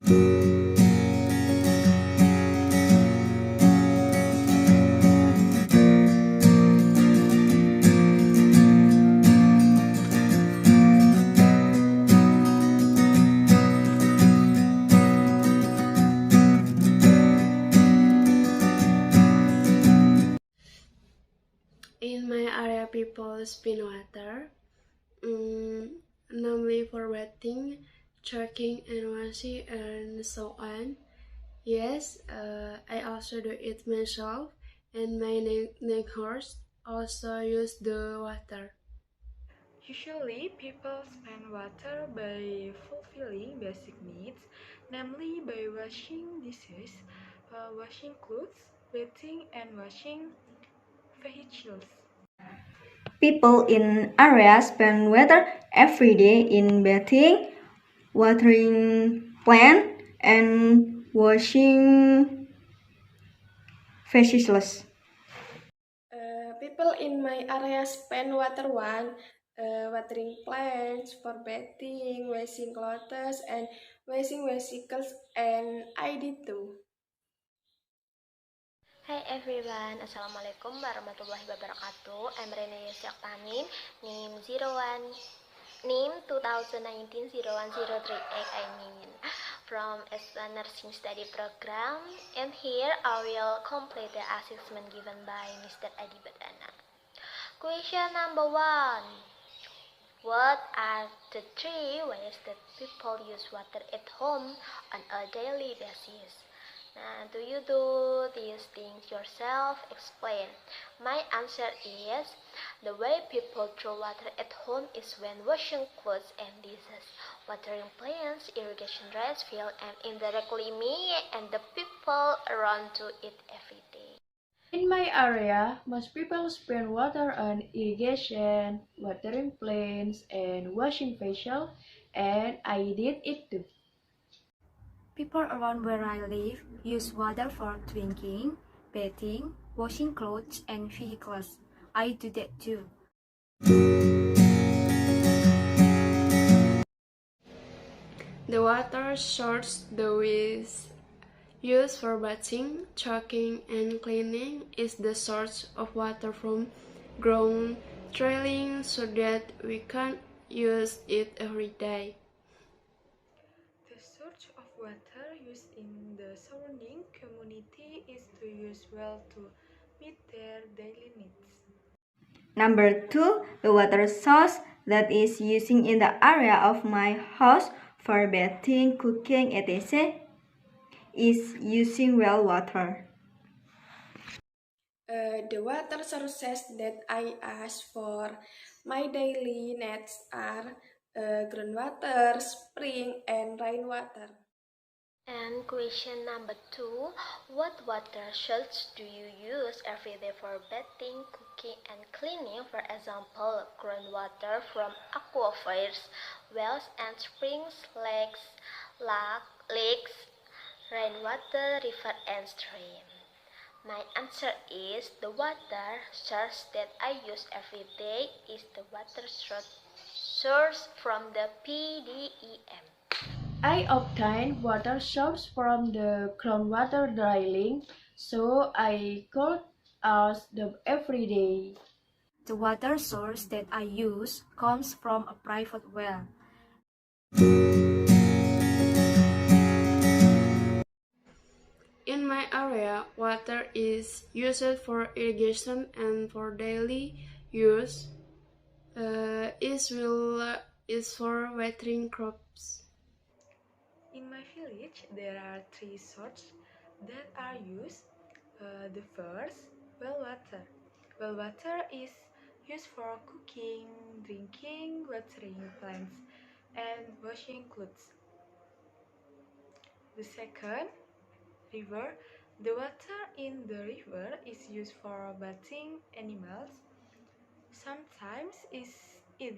In my area, people spin water, namely for bathing, choking, and washing, and so on. Yes, I also do it myself, and my neighbors also use the water. Usually, people spend water by fulfilling basic needs, namely by washing dishes, washing clothes, bathing, and washing vehicles. People in areas spend water every day in bathing, watering plants, and washing vegetables. People in my area spend water watering plants, for bathing, washing clothes, and washing vehicles, and I did too. Hi everyone, Assalamualaikum warahmatullahi wabarakatuh. I'm Rena Ogtamim, name 01, name 2019-0103, I mean, from a nursing study program, and here I will complete the assessment given by Mr. Adi Badana. Question number 1. What are the 3 ways that people use water at home on a daily basis? Now, do you do these things yourself? Explain. My answer is, the way people draw water at home is when washing clothes and dishes, watering plants, irrigation rice field, and indirectly me and the people around do it every day. In my area, most people spend water on irrigation, watering plants, and washing facial, and I did it too. People around where I live use water for drinking, bathing, washing clothes, and vehicles. I do that too. The water source that is used for bathing, choking, and cleaning is the source of water from ground trailing so that we can use it every day. The source of water used in the surrounding community is to use well to meet their daily needs. Number 2, the water source that is using in the area of my house for bathing, cooking, etc. is using well water. The water sources that I ask for my daily needs are groundwater, spring, and rainwater. And question number 2, what water sources do you use every day for bathing, cooking, and cleaning? For example, groundwater from aquifers, wells and springs, lakes, rainwater, river, and stream. My answer is the water source that I use every day is the water source from the PDEM. I obtain water source from the groundwater drilling, so I could use them every day. The water source that I use comes from a private well. In my area, water is used for irrigation and for daily use. Is for watering crops. In my village, there are 3 sources that are used. The first, well water. Well water is used for cooking, drinking, watering plants, and washing clothes. The second, river. The water in the river is used for bathing animals. Sometimes it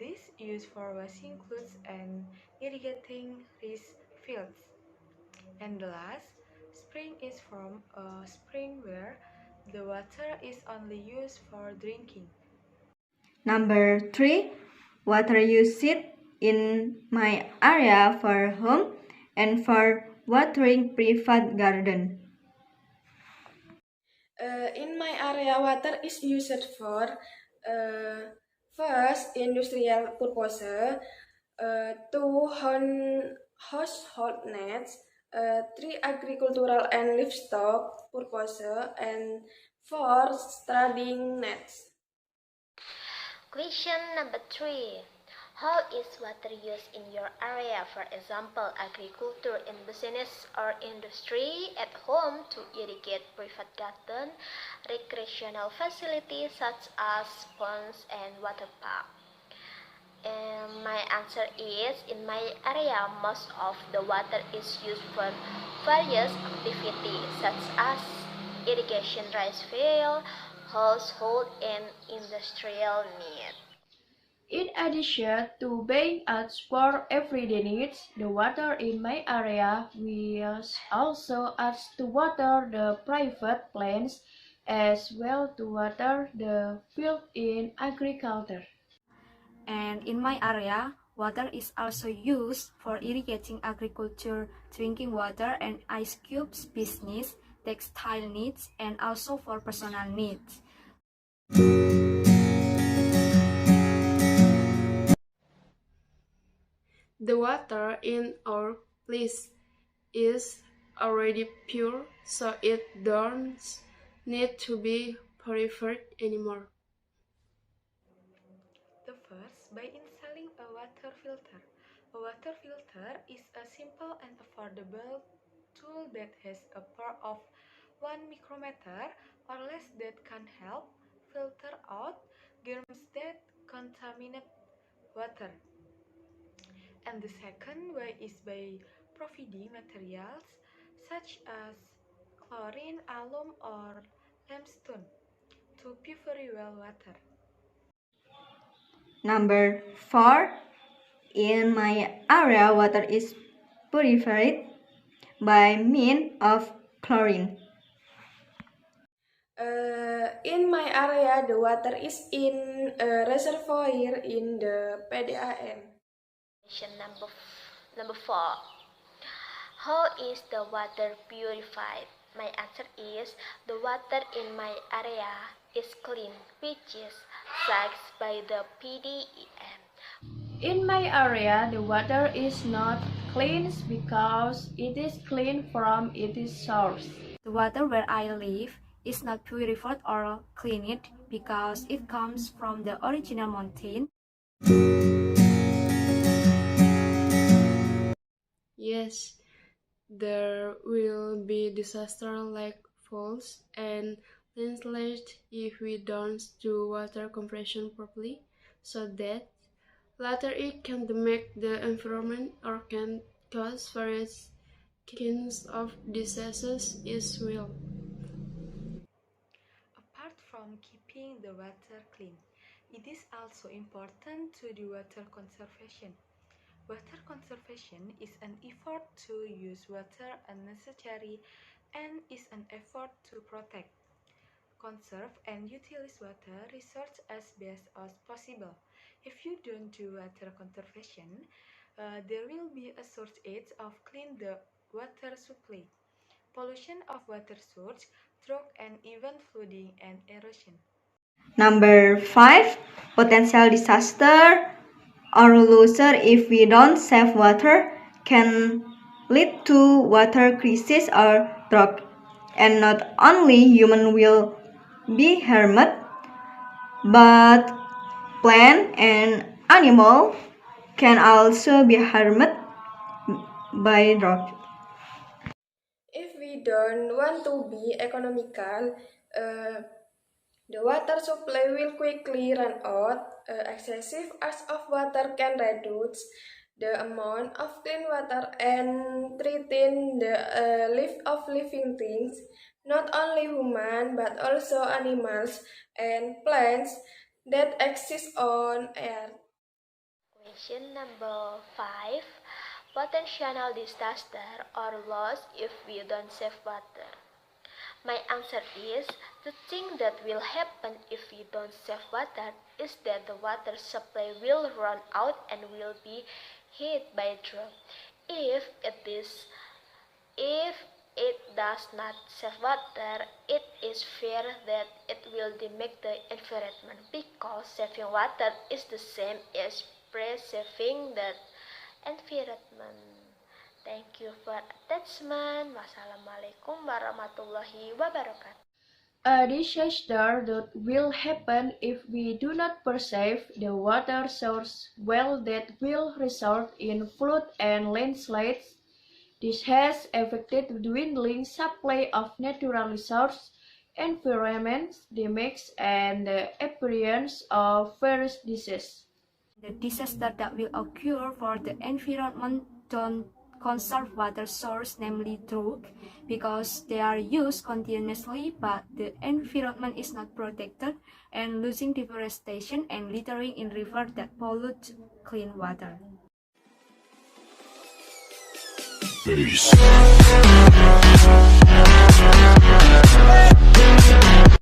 is used for washing clothes and irrigating rice fields. And the last, spring is from a spring where the water is only used for drinking. Number 3, water used in my area for home and for watering private garden? In my area, water is used for first industrial purpose, two household needs, three agricultural and livestock purpose, and four studying needs. Question number 3. How is water used in your area? For example, agriculture in business or industry, at home to irrigate private garden, recreational facilities such as ponds and water park. And my answer is, in my area, most of the water is used for various activities such as irrigation, rice field, household and industrial needs. In addition to being used for everyday needs, the water in my area was also used to water the private plants as well to water the field in agriculture. And in my area, water is also used for irrigating agriculture, drinking water, and ice cubes business, textile needs, and also for personal needs. The water in our place is already pure, so it don't need to be purified anymore. The first, by installing a water filter. A water filter is a simple and affordable tool that has a power of 1 micrometer or less that can help filter out germs that contaminate water. And the second way is by providing materials such as chlorine, alum, or limestone to purify well water. Number 4. In my area, water is purified by means of chlorine. In my area, the water is in a reservoir in the PDAN. Question number 4. How is the water purified? My answer is, the water in my area is clean, which is checked by the PDEM. In my area, the water is not clean because it is clean from its source. The water where I live is not purified or cleaned because it comes from the original mountain. Yes, there will be disaster like floods and landslides if we don't do water compression properly, so that later it can damage the environment or can cause various kinds of diseases as well. Apart from keeping the water clean, it is also important to do water conservation. Water conservation is an effort to use water unnecessarily and is an effort to protect, conserve, and utilize water resources as best as possible. If you don't do water conservation, there will be a shortage of clean the water supply, pollution of water source, drought, and even flooding and erosion. Number 5. Potential disaster or loser if we don't save water can lead to water crisis or drought. And not only human will be harmed, but plant and animal can also be harmed by drought. If we don't want to be economical, the water supply will quickly run out. Excessive use of water can reduce the amount of clean water and threaten the life of living things, not only human but also animals and plants that exist on Earth. Question number 5. Potential disaster or loss if we don't save water. My answer is, the thing that will happen if we don't save water is that the water supply will run out and will be hit by drought. If it is If it does not save water, it is feared that it will damage the environment because saving water is the same as preserving the environment. Thank you for attention. Wassalamualaikum warahmatullahi wabarakatuh. A disaster that will happen if we do not preserve the water source well that will result in flood and landslides. This has affected the dwindling supply of natural resources, environment damage, and the appearance of various diseases. The disaster that will occur for the environment don't conserve water source, namely drought, because they are used continuously but the environment is not protected, and losing deforestation and littering in rivers that pollute clean water. Peace.